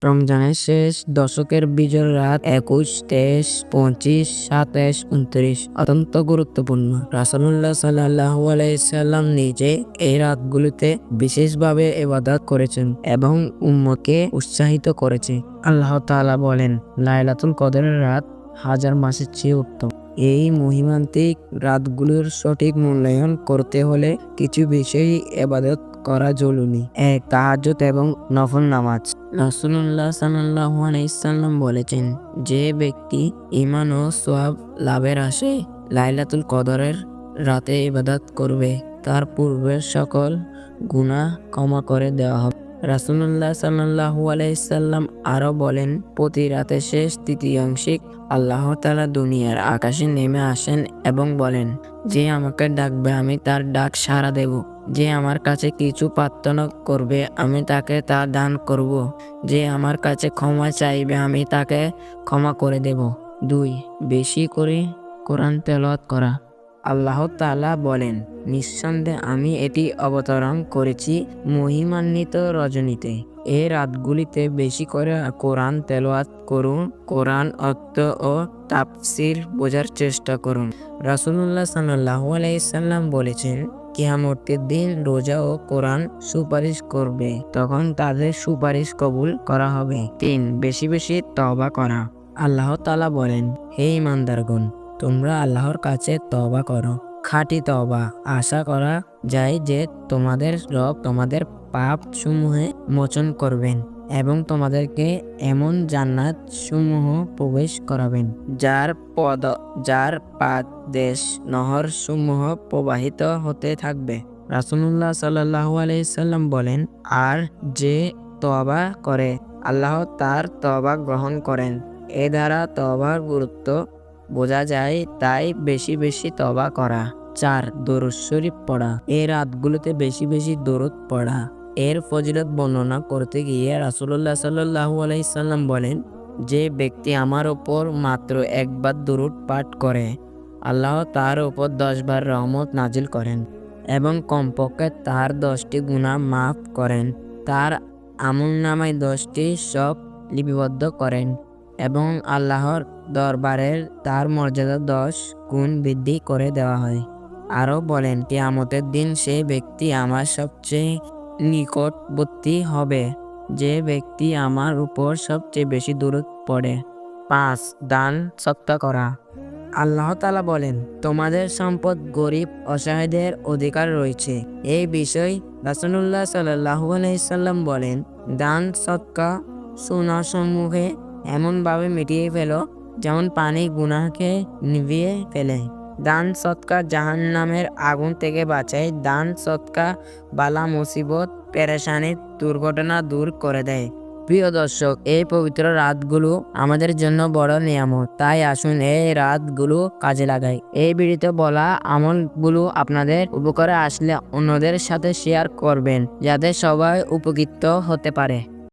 রমজানের শেষ দশকের বিজয় রাত 21, 23, 25, 27, 29 অত্যন্ত গুরুত্বপূর্ণ। রাসূলুল্লাহ সাল্লাল্লাহু আলাইহি সাল্লাম নিজে এই রাতগুলোতে বিশেষভাবে ইবাদত করেছেন এবং উম্মতকে উৎসাহিত করেছে। আল্লাহ তাআলা বলেন, লাইলাতুল কদরের রাত হাজার মাসের চেয়ে উত্তম। এই মহিমান্বিত রাতগুলোর সঠিক মূল্যায়ন করতে হলে কিছু বিষয় ইবাদত করা জরুরি। 1. তাহাজ্জুদ এবং নফল নামাজ। রাসূলুল্লাহ সাল্লাল্লাহু আলাইহি সাল্লাম বলেছেন, যে ব্যক্তি ঈমান ও সওয়াব লাভের আশায় লাইলাতুল কদরের রাতে ইবাদত করবে, তার পূর্বের সকল গুনাহ ক্ষমা করে দেওয়া হবে। রাসূলুল্লাহ সাল্লাল্লাহু আলাইহি সাল্লাম আরো বলেন, প্রতি রাতের শেষ তৃতীয়াংশে আল্লাহ তাআলা দুনিয়ার আকাশে নেমে আসেন এবং বলেন, যে আমাকে ডাকবে আমি তার ডাক সাড়া দেব। যে আমার কাছে কিছু প্রার্থনা করবে আমি তাকে তা দান করব। যে আমার কাছে ক্ষমা চাইবে আমি তাকে ক্ষমা করে দেব। 2. বেশি করে কোরআন তেলাওয়াত করা। আল্লাহ তাআলা বলেন, নিঃসন্দেহে আমি এটি অবতরণ করেছি মহিমান্বিত রজনীতে। এই রাতগুলিতে বেশি করে কোরআন তেলাওয়াত করুন, কোরআন অর্থ ও তাফসীর বোঝার চেষ্টা করুন। রাসূলুল্লাহ সাল্লাল্লাহু আলাইহি সাল্লাম বলেছেন, কিয়ামতের দিন রোজা ও কোরআন সুপারিশ করবে, তখন তাদের সুপারিশ কবুল করা হবে। 3. বেশি বেশি তওবা করা। আল্লাহ তাআলা বলেন, হে ঈমানদারগণ, তোমরা আল্লাহর কাছে তওবা করো। খাঁটি তওবা আশা করা যায় যে তোমাদের রব তোমাদের পাপ সমূহে মোচন করবেন এবং তোমাদেরকে এমন জান্নাত সমূহ প্রবেশ করাবেন যার পাদদেশ নহর সমূহ প্রবাহিত হতে থাকবে। রাসূলুল্লাহ সাল্লাল্লাহু আলাইহি সাল্লাম বলেন, আর যে তওবা করে আল্লাহ তার তওবা গ্রহণ করেন। এ দ্বারা তওবার গুরুত্ব বোঝা যায়, তাই বেশি বেশি তওবা করা। 4. দরুদ শরীফ পড়া। এই রাতগুলোতে বেশি বেশি দরুদ পড়া। এর ফজিলত বর্ণনা করতে গিয়ে রাসূলুল্লাহ সাল্লাল্লাহু আলাইহি সাল্লাম বলেন, যে ব্যক্তি আমার উপর মাত্র একবার দরুদ পাঠ করে আল্লাহ তার উপর 10 বার রহমত নাজিল করেন এবং কমপক্ষে তার 10টি গুনাহ মাফ করেন। তার আমলনামায় 10টি সব লিপিবদ্ধ করেন এবং আল্লাহর দরবারে তার মর্যাদা 10 গুণ বৃদ্ধি করে দেওয়া হয়। আরও বলেন, কিয়ামতের দিন সে ব্যক্তি আমার সবচেয়ে নিকটবর্তী হবে যে ব্যক্তি আমার উপর সবচেয়ে বেশি দরুদ পড়ে। 5. দান সদকা করা। আল্লাহ তাআলা বলেন, তোমাদের সম্পদ গরিব অসহায়দের অধিকার রয়েছে। এই বিষয় রাসূলুল্লাহ সাল্লাল্লাহু আলাইহি সাল্লাম বলেন, দান সদকা গুনাহসমূহকে এমনভাবে মিটিয়ে ফেলো যেমন পানি গুনাহকে নিভিয়ে ফেলে। দান সদকা জাহান্নামের আগুন থেকে বাঁচায়। দান সদকা বালা মুসিবত পেরেশানি দুর্ঘটনা দূর করে দেয়। প্রিয় দর্শক, এই পবিত্র রাতগুলো আমাদের জন্য বড় নিয়ামত, তাই আসুন এই রাতগুলো কাজে লাগাই। এই ভিডিওতে বলা আমলগুলো আপনাদের উপকারে আসলে অন্যদের সাথে শেয়ার করবেন যাতে সবাই উপকৃত হতে পারে।